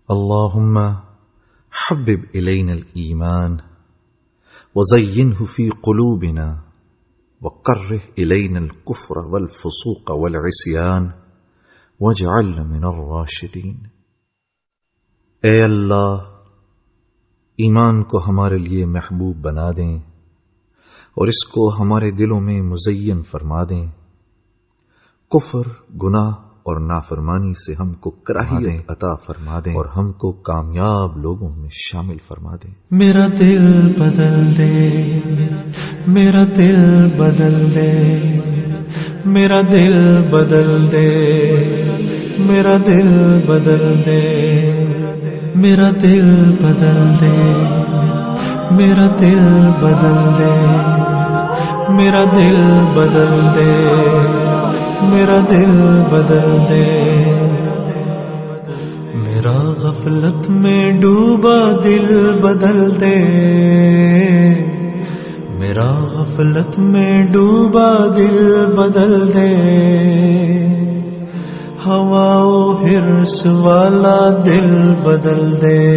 اللهم حبب إلينا الإيمان وزينه في قلوبنا وكره إلينا الكفر والفسوق والعصيان واجعلنا من الراشدين۔ اے اللہ، ایمان کو ہمارے لیے محبوب بنا دیں اور اس کو ہمارے دلوں میں مزین فرما دیں۔ کفر، گناہ اور نافرمانی سے ہم کو کراہیت عطا فرما دیں اور ہم کو کامیاب لوگوں میں شامل فرما دیں۔ میرا دل بدل دے، میرا دل بدل دے، میرا دل بدل دے، میرا دل بدل دے، میرا دل بدل دے، میرا دل بدل دے، میرا دل بدل دے، میرا دل بدل دے۔ میرا غفلت میں ڈوبا دل بدل دے، میرا غفلت میں ڈوبا دل بدل دے۔ ہوا و حرص والا دل بدل دے،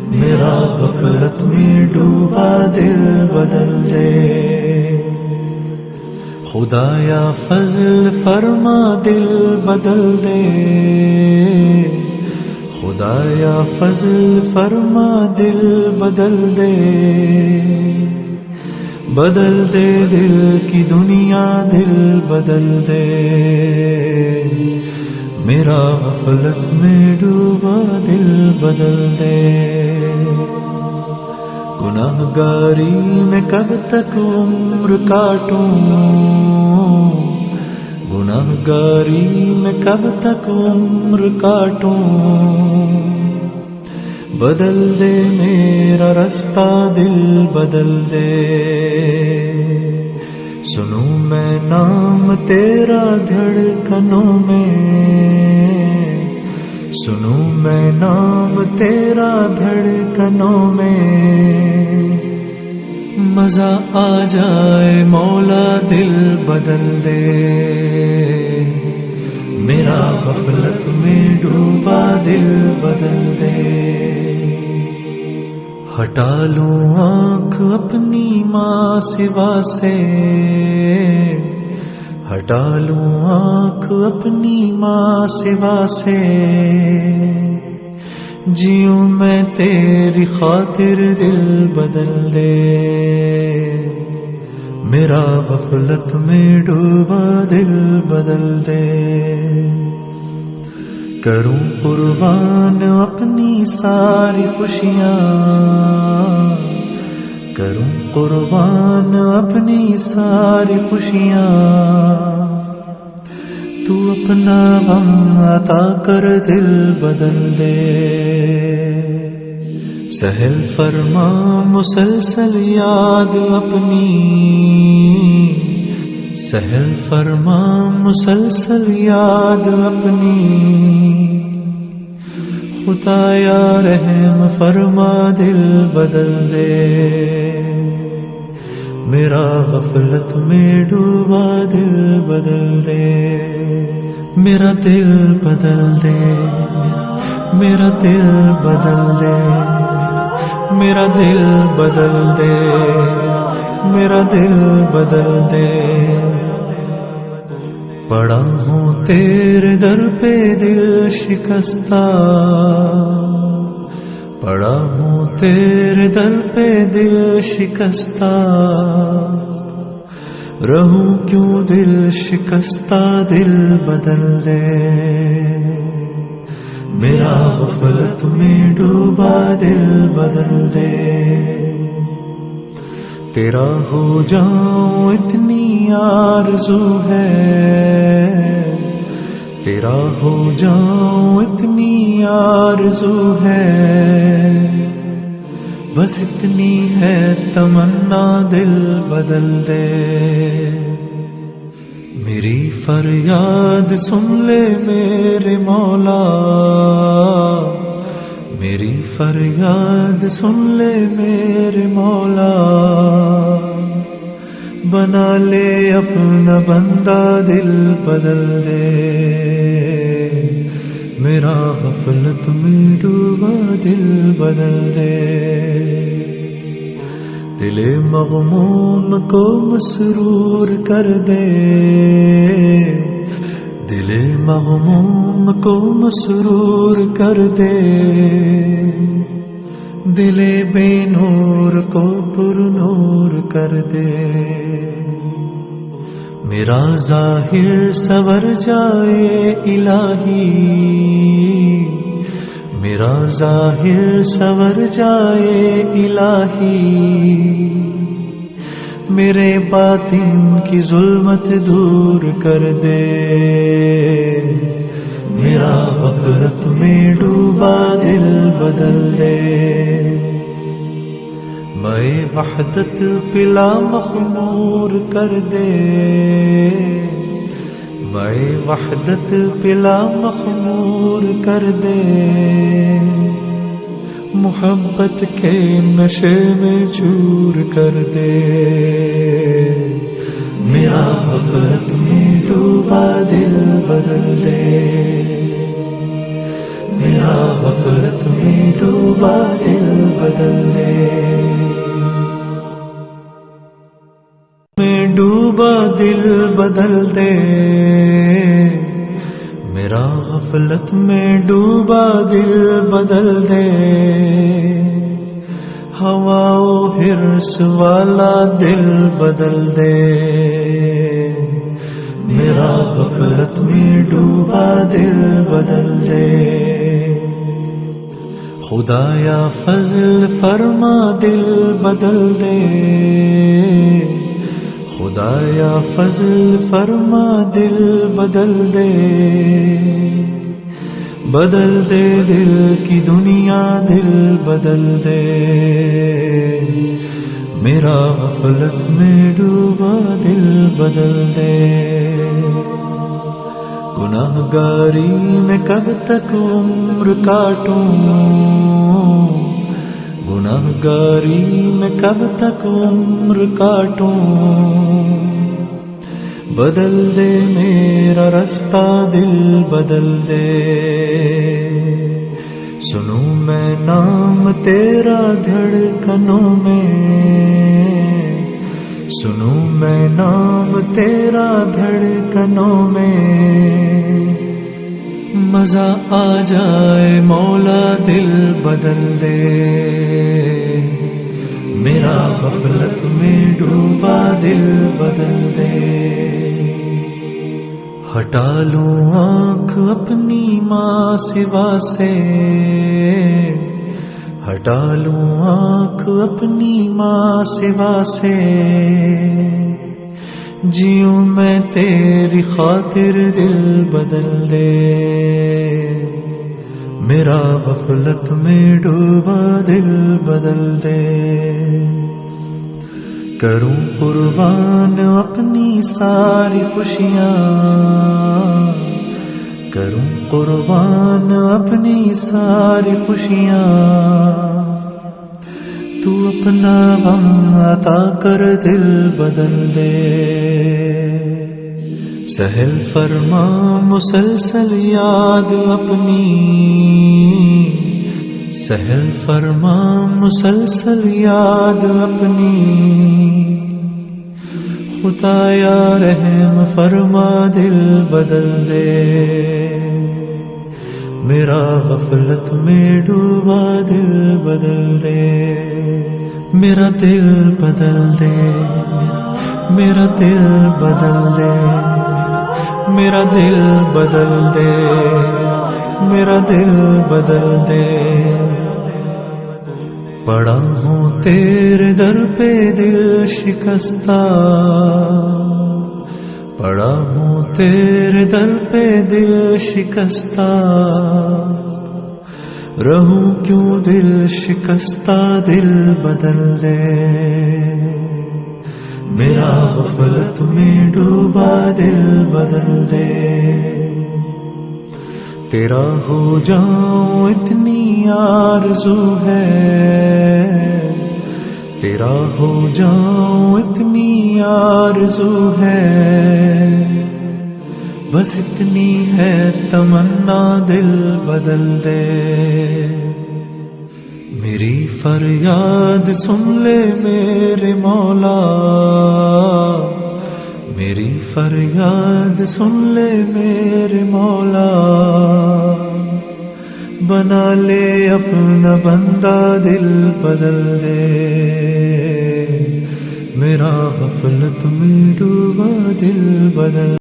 میرا غفلت میں ڈوبا دل بدل دے۔ خدایا فضل فرما دل بدل دے، خدایا فضل فرما دل بدل دے۔ بدل دے دل کی دنیا، دل بدل دے، میرا غفلت میں ڈوبا دل بدل دے۔ گناہ گاری میں کب تک عمر کاٹوں، گناہ گاری میں کب تک عمر کاٹوں۔ بدل دے میرا رستہ، دل بدل دے۔ سنوں میں نام تیرا دھڑکنوں میں، سنوں میں نام تیرا دھڑکنوں میں۔ مزہ آ جائے مولا دل بدل دے، میرا غفلت میں ڈوبا دل بدل دے۔ ہٹا لوں آنکھ اپنی ماں سوا سے، ہٹا لوں آنکھ اپنی ماں سوا سے۔ جیوں میں تیری خاطر، دل بدل دے، میرا غفلت میں ڈوبا دل بدل دے۔ کروں قربان اپنی ساری خوشیاں، کروں قربان اپنی ساری خوشیاں۔ تو اپنا غم عطا کر، دل بدل دے۔ سہل فرما مسلسل یاد اپنی، سہل فرما مسلسل یاد اپنی۔ خدایا رحم فرما دل بدل دے، میرا غفلت میں ڈوبا دل بدل دے۔ میرا دل بدل دے، میرا دل بدل دے، میرا دل بدل دے، میرا دل بدل دے۔ پڑا ہوں تیرے در پہ دل شکستہ، پڑا ہوں تیرے در پہ دل شکستہ۔ رہوں کیوں دل شکستہ، دل بدل دے، میرا غفلت میں ڈوبا دل بدل دے۔ تیرا ہو جاؤں اتنی آرزو ہے، تیرا ہو جاؤں اتنی آرزو ہے۔ بس اتنی ہے تمنا، دل بدل دے۔ میری فریاد سن لے میرے مولا، میری فریاد سن لے میرے مولا۔ بنا لے اپنا بندہ، دل بدل دے، میرا غفلت میں ڈوبا دل بدل دے، دل مغموم کو مسرور کر دے، دل مغموم کو مسرور کر دے، دل بے نور کو پر نور کر دے، میرا ظاہر سور جائے الہی، میرا ظاہر سور جائے الہی، میرے باطن کی ظلمت دور کر دے، میرا غفلت میں ڈوبا دل بدل دے، میں وحدت پلا مخمور کر دے، میں وحدت پلا مخمور کر دے، محبت کے نشے میں چور کر دے، میرا غفلت میں ڈوبا دل بدل دے، میرا غفلت میں ڈوبا دل بدل دے، میں ڈوبا دل بدل دے، میرا غفلت میں ڈوبا دل بدل دے، ہوا و حرص والا دل بدل دے، میرا غفلت میں ڈوبا دل بدل دے، خدایا فضل فرما دل بدل دے، خدایا فضل فرما دل بدل دے، بدل دے دل کی دنیا دل بدل دے، میرا غفلت میں ڈوبا دل بدل دے، گناہ گاری میں کب تک عمر کاٹوں، گناہ گاری میں کب تک عمر کاٹوں، بدل دے میرا رستہ دل بدل دے، سنوں میں نام تیرا دھڑکنوں میں، سنوں میں نام تیرا دھڑکنوں میں، مزہ آ جائے مولا دل بدل دے، میرا غفلت میں ڈوبا دل بدل دے، ہٹا لوں آنکھ اپنی ماں سوا سے، ہٹا لوں آنکھ اپنی ماں سوا سے، جیوں میں تیری خاطر دل بدل دے، میرا غفلت میں ڈوبا دل بدل دے، کروں قربان اپنی ساری خوشیاں، کروں قربان اپنی ساری خوشیاں، تو اپنا غم عطا کر دل بدل دے، سہل فرما مسلسل یاد اپنی، سہل فرما مسلسل یاد اپنی، خدایا رحم فرما دل بدل دے، میرا غفلت میں ڈوبا دل بدل دے، میرا دل بدل دے، میرا دل بدل دے، میرا دل بدل دے، میرا دل بدل دے، پڑا ہوں تیرے در پہ دل شکستہ، پڑا ہوں تیرے در پہ دل شکستہ، رہوں کیوں دل شکستہ دل بدل دے، میرا غفلت میں ڈوبا دل بدل دے، تیرا ہو جاؤں اتنی آرزو ہے، تیرا ہو جاؤں اتنی آرزو ہے، بس اتنی ہے تمنا دل بدل دے. میری فریاد سن لے میرے مولا، میری فریاد سن لے میرے مولا. بنا لے اپنا بندہ دل بدل دے. میرا غفلت میں ڈوبا دل بدل